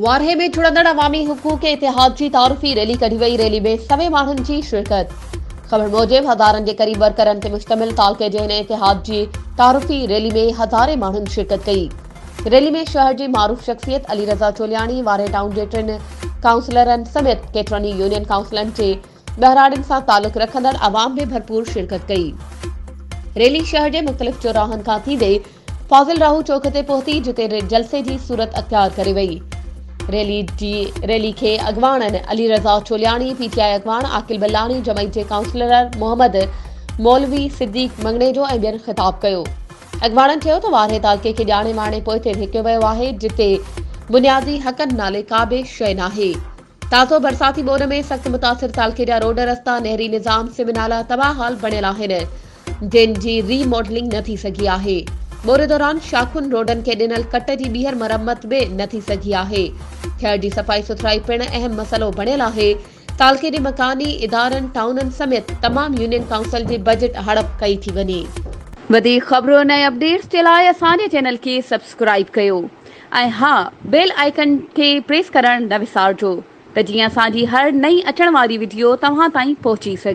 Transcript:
वारहे में जुड़ंदड़ अवामी हुकूक इतिहाद की तारुफी रैली कढी वई। रैली में सवे माण्हुनि जी शिरकत। ख़बर मूजिब हज़ारनि के क़रीब वर्करनि ते मुश्तमिल तालके जे हिन इतिहाद जी तारुफी रैली में हज़ारे माण्हुनि शिरकत कई। रैली में शहर जी मारूफ शख्सियत अली रज़ा चोलियाणी, वारहे टाउन जे 3 काउंसलरनि समेत केतिरनि यूनियन काउंसिलनि जे बहिराड़नि सां तालुक रखंदड़ अवाम ने भरपूर शिरकत कई। रैली शहर के मुख़्तलिफ़ चौराहनि खां थींदे फाज़िल राहू चौक ते पहुती, जिते जलसे की सूरत अख्तियार करे वई। रैली के अगवाणनि अली रज़ा चोलियाणी, पीटीआई अगवान आकिल बिल्लानी, जमईत जे काउंसलर मोहम्मद मौलवी सिद्दीक मंगनेजो ऐं ॿियनि ख़िताब कयो। अगवाणनि चयो त वारहे तालके खे ॼाणे माणे पोइते धिकियो वियो आहे, जिते बुनियादी हक़नि नाले का बि शइ नाहे। ताज़ो बरसाती ॿोॾ में सख़्त मुतासिर तालके जा रोड रस्ता, नहरी निज़ाम, सिम नाला तबाह हाल बणियल आहिनि, जिन जी रीमॉडलिंग न थी सघी आहे। ॿोॾ दौरान शाखुनि रोडनि के ॾिनल कट जी ॿीहर मरम्मत बि न थी सघी आहे। शहर जी सफ़ाई सुथराई पिणु अहम मसलो बणियल आहे। तालके जे मकानी इदारनि, टाउननि समेत तमाम यूनियन काउंसिल जी बजट हड़प कई थी वञे। वधीक ख़बरुनि ऐं अपडेट्स जे लाइ असांजे चैनल खे सब्सक्राइब कयो ऐं हा, बेल आइकन खे प्रेस करणु न विसारिजो, त जीअं असांजी हर नई अचण वारी वीडियो तव्हां ताईं पहुची सघे।